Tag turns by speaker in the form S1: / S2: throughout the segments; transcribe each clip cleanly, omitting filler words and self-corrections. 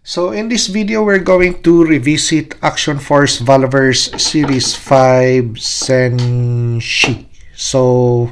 S1: So in this video, we're going to revisit Action Force Valaverse Series 5 Senshi. So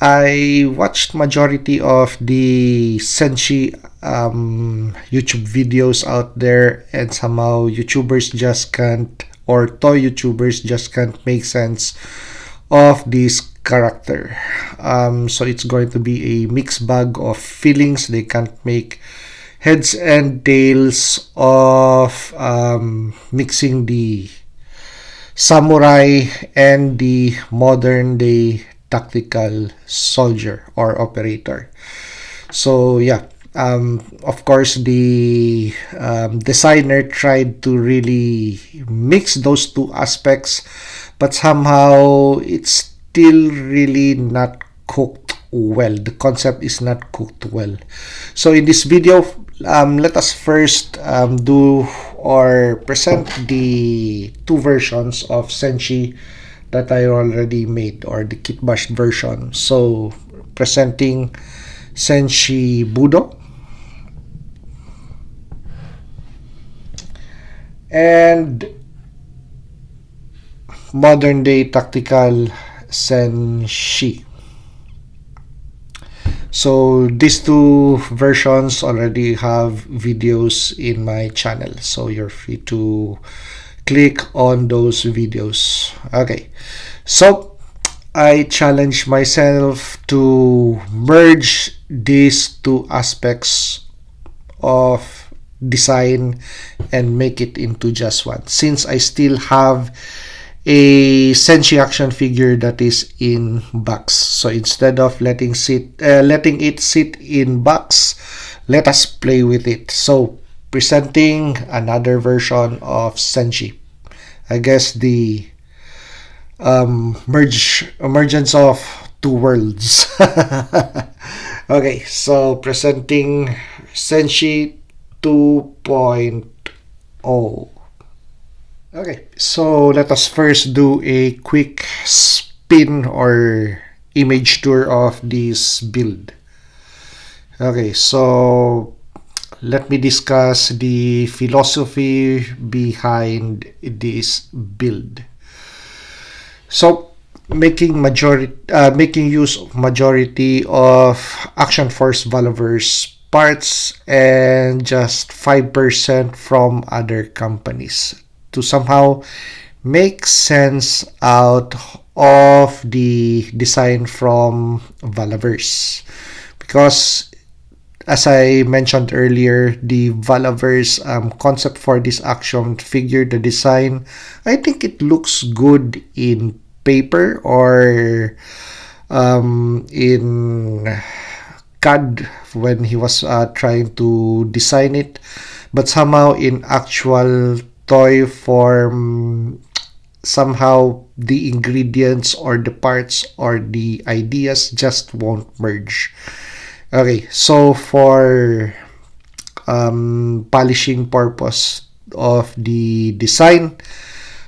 S1: I watched majority of the Senshi YouTube videos out there, and somehow YouTubers just can't, or toy YouTubers just can't make sense of this character. So it's going to be a mixed bag of feelings. They can't make heads and tails of mixing the samurai and the modern day tactical soldier or operator. So yeah, of course the designer tried to really mix those two aspects, but somehow it's still really not cooked well. The concept is not cooked well. So in this video, let us first do or present the two versions of Senshi that I already made, or the kitbash version. So presenting Senshi Budo and modern day tactical Senshi. So these two versions already have videos in my channel, so you're free to click on those videos. Okay, so I challenge myself to merge these two aspects of design and make it into just one, since I still have a Senshi action figure that is in box. So instead of letting it sit in box, let us play with it. So presenting another version of Senshi. I guess the emergence of two worlds. Okay, so presenting Senshi 2.0. Okay, so let us first do a quick spin or image tour of this build. Okay, so let me discuss the philosophy behind this build. So making use of majority of Action Force Valaverse parts and just 5% from other companies to somehow make sense out of the design from Valaverse, because as I mentioned earlier, the Valaverse concept for this action figure, the design, I think it looks good in paper or in CAD when he was trying to design it, but somehow in actual toy form, somehow the ingredients or the parts or the ideas just won't merge. Okay, so for polishing purpose of the design,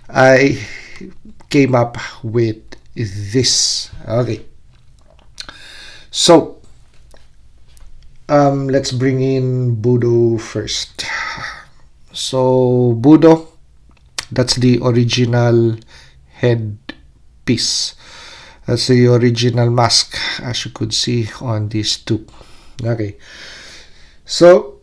S1: I came up with this. Okay, so let's bring in Budo first. So Budo, that's the original headpiece. That's the original mask, as you could see on these two. Okay, so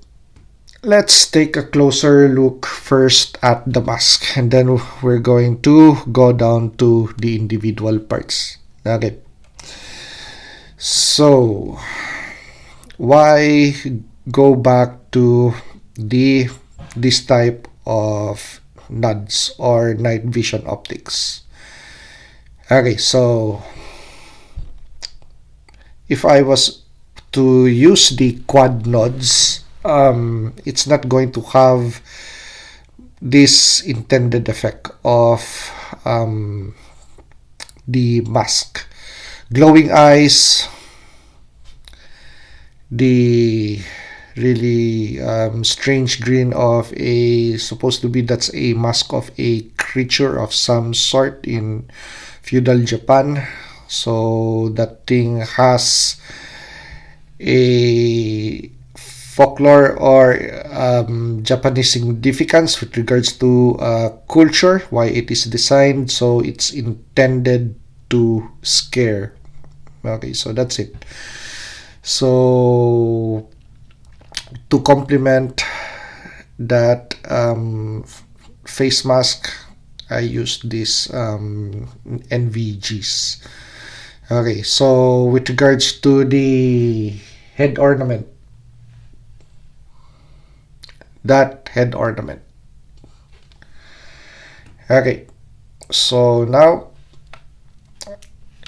S1: let's take a closer look first at the mask, and then we're going to go down to the individual parts. Okay, so why go back to this type of nods or night vision optics? Okay, so if I was to use the quad nods, it's not going to have this intended effect of the mask. Glowing eyes, the really strange grin of a, supposed to be, that's a mask of a creature of some sort in feudal Japan. So that thing has a folklore or Japanese significance with regards to culture, why it is designed. So it's intended to scare. Okay, so that's it. So to complement that face mask, I used this NVGs. Okay, so with regards to the head ornament, that head ornament. Okay, so now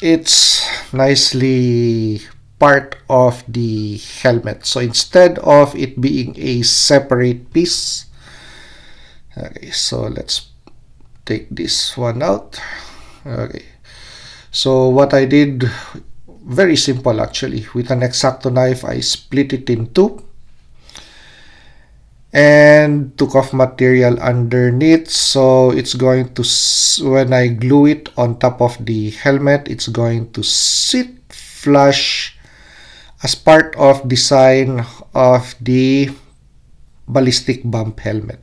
S1: it's nicely part of the helmet. So instead of it being a separate piece, okay, so let's take this one out. Okay, so what I did, very simple actually. With an X-Acto knife, I split it in two and took off material underneath. So it's going to, when I glue it on top of the helmet, it's going to sit flush as part of design of the ballistic bump helmet.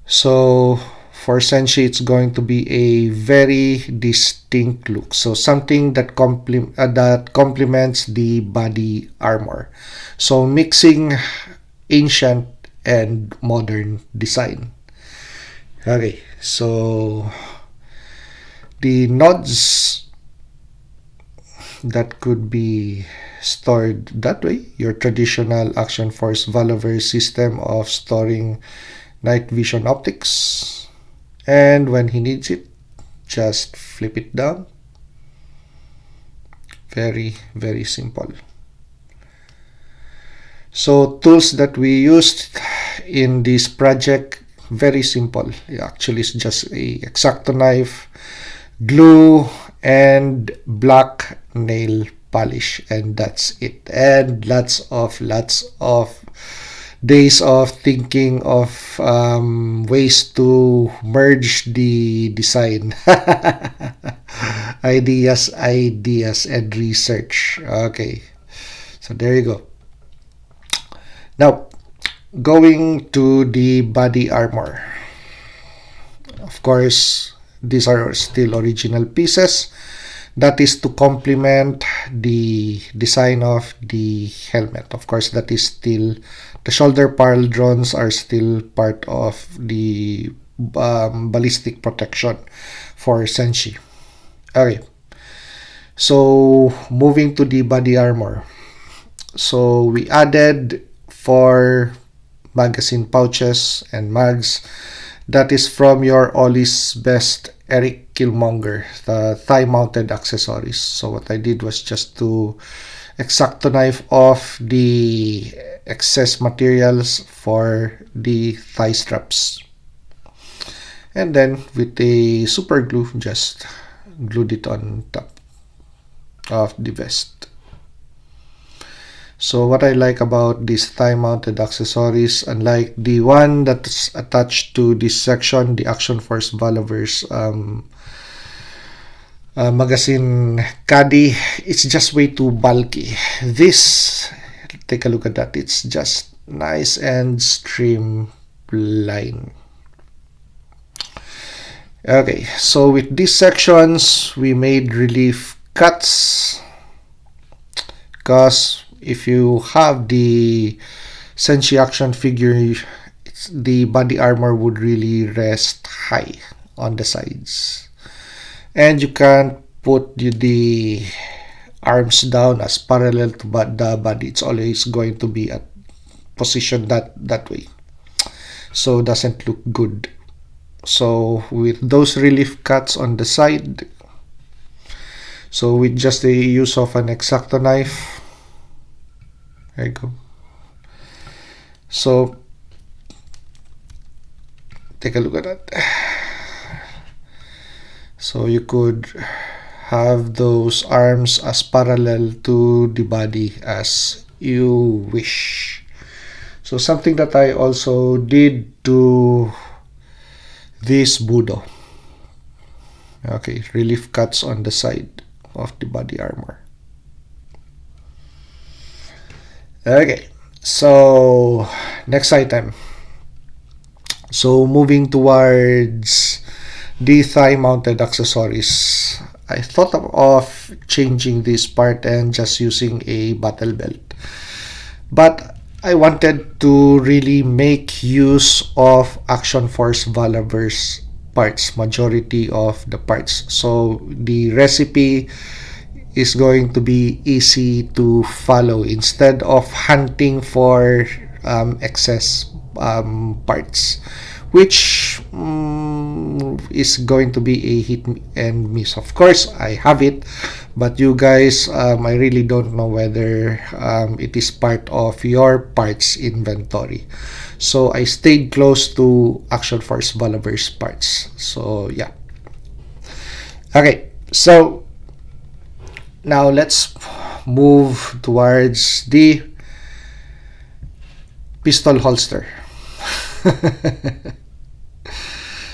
S1: So for Senshi, it's going to be a very distinct look. So something that complements the body armor. So mixing ancient and modern design. Okay, so the nods that could be stored that way. Your traditional Action Force Valaverse system of storing night vision optics. And when he needs it, just flip it down. Very, very simple. So tools that we used in this project, very simple. Actually, it's just a X-Acto knife, glue, and black nail polish, and that's it. And lots of days of thinking of ways to merge the design. ideas and research. Okay, so there you go. Now going to the body armor. Of course, these are still original pieces. That is to complement the design of the helmet. Of course, that is still, the shoulder pauldrons are still part of the ballistic protection for Senshi. Okay, so moving to the body armor. So we added 4 magazine pouches and mags. That is from your Ollie's Best Eric Killmonger, the thigh-mounted accessories. So what I did was just to X-Acto knife off the excess materials for the thigh straps. And then with a super glue, just glued it on top of the vest. So what I like about these thigh-mounted accessories, unlike the one that's attached to this section, the Action Force Valaverse magazine caddy, it's just way too bulky. This, take a look at that, it's just nice and streamlined. Okay, so with these sections, we made relief cuts, because if you have the Senshi action figure, the body armor would really rest high on the sides. And you can't put the arms down as parallel to the body. It's always going to be at position that way. So it doesn't look good. So with those relief cuts on the side, so with just the use of an X-Acto knife, there you go. So take a look at that. So you could have those arms as parallel to the body as you wish. So something that I also did to this Budo. Okay, relief cuts on the side of the body armor. Okay, so next item. So moving towards the thigh mounted accessories, I thought of changing this part and just using a battle belt, but I wanted to really make use of Action Force Valaverse parts, majority of the parts. So the recipe is going to be easy to follow instead of hunting for excess parts, which is going to be a hit and miss. Of course, I have it, but you guys, I really don't know whether it is part of your parts inventory. So I stayed close to Action Force Valaverse parts. So yeah. Okay, so now let's move towards the pistol holster.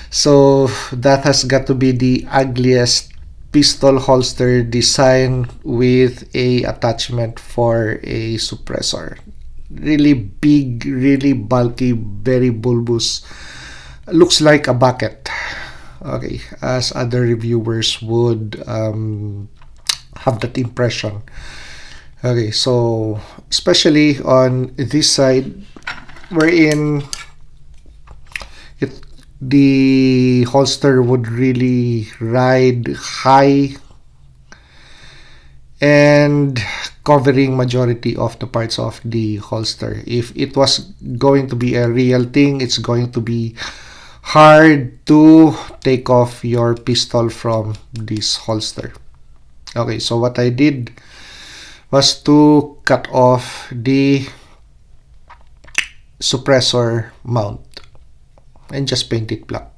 S1: So that has got to be the ugliest pistol holster design with a attachment for a suppressor. Really big, really bulky, very bulbous. Looks like a bucket. Okay, as other reviewers would have that impression. Okay, so especially on this side, wherein the holster would really ride high and covering majority of the parts of the holster. If it was going to be a real thing, it's going to be hard to take off your pistol from this holster. Okay, so what I did was to cut off the suppressor mount and just paint it black.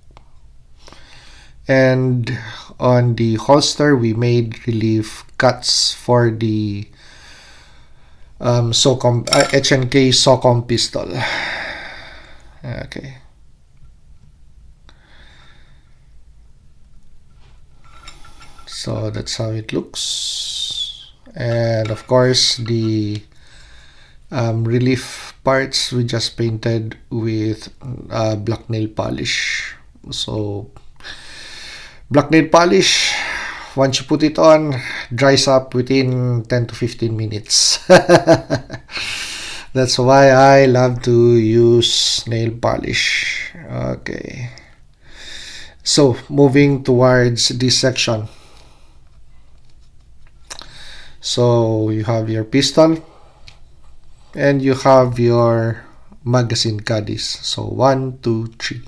S1: And on the holster, we made relief cuts for the HNK SOCOM pistol. Okay. So that's how it looks. And of course, the relief parts we just painted with black nail polish. So black nail polish, once you put it on, dries up within 10 to 15 minutes. That's why I love to use nail polish. Okay, so moving towards this section. So you have your pistol and you have your magazine caddies. So 1, 2, 3.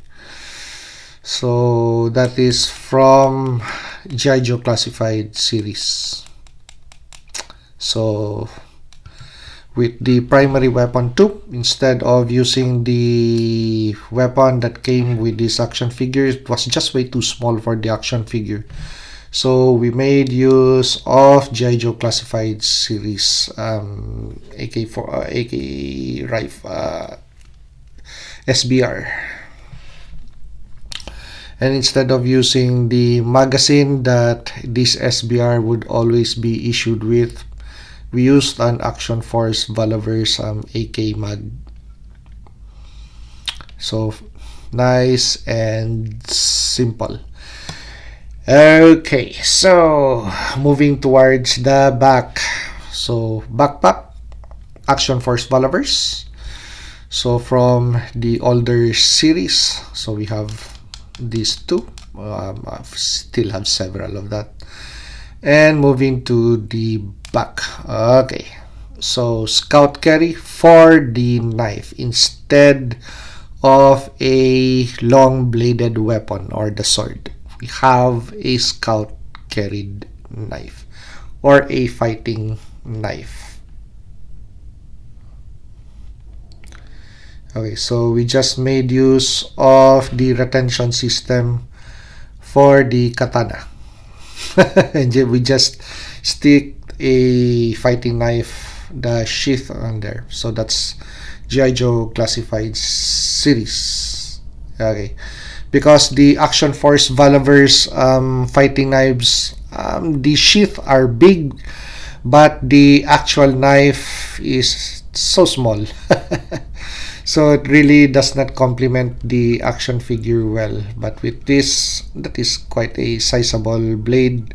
S1: So that is from G.I. Joe Classified series. So with the primary weapon tube, instead of using the weapon that came with this action figure, it was just way too small for the action figure. So we made use of G.I. Joe Classified series AK rifle SBR. And instead of using the magazine that this SBR would always be issued with, we used an Action Force Valaverse AK mag. So nice and simple. Okay, so moving towards the back. So backpack, Action Force Valaverse. So from the older series, so we have these two. I still have several of that. And moving to the back. Okay, so scout carry for the knife instead of a long bladed weapon or the sword. We have a scout carried knife or a fighting knife. Okay, so we just made use of the retention system for the katana. And we just stick a fighting knife, the sheath on there. So that's G.I. Joe Classified series. Okay, because the Action Force Valaverse fighting knives, the sheath are big, but the actual knife is so small. So it really does not complement the action figure well. But with this, that is quite a sizable blade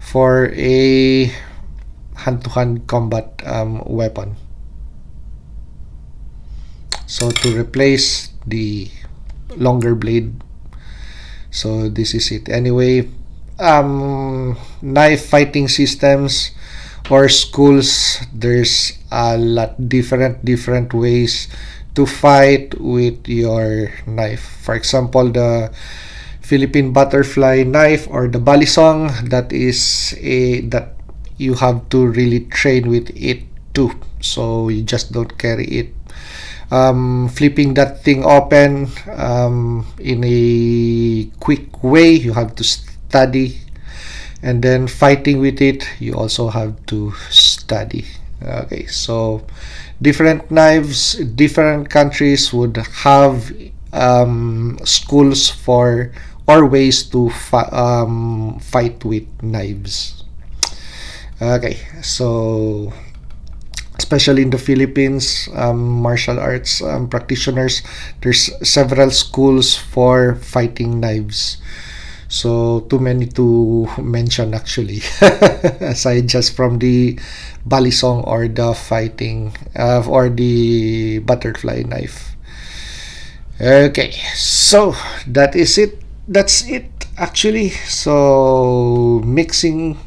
S1: for a hand-to-hand combat weapon. So to replace the longer blade, so this is it. Anyway, knife fighting systems or schools, there's a lot different ways to fight with your knife. For example, the Philippine butterfly knife or the balisong, that is a that you have to really train with it too. So you just don't carry it. Flipping that thing open in a quick way, you have to study, and then fighting with it, you also have to study. Okay, so different knives, different countries would have schools for or ways to fight with knives. Okay, so especially in the Philippines, martial arts practitioners, there's several schools for fighting knives. So too many to mention actually, aside just from the balisong or the fighting or the butterfly knife. Okay, so that is it. That's it actually. So mixing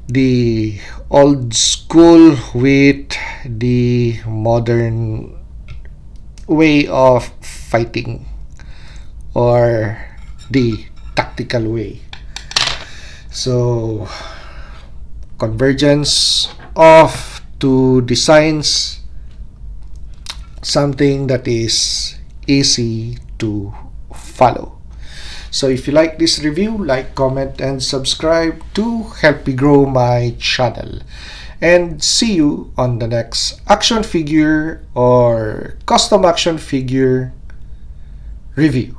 S1: the old school with the modern way of fighting or the tactical way. So convergence of two designs, something that is easy to follow. So if you like this review, like, comment, and subscribe to help me grow my channel. And see you on the next action figure or custom action figure review.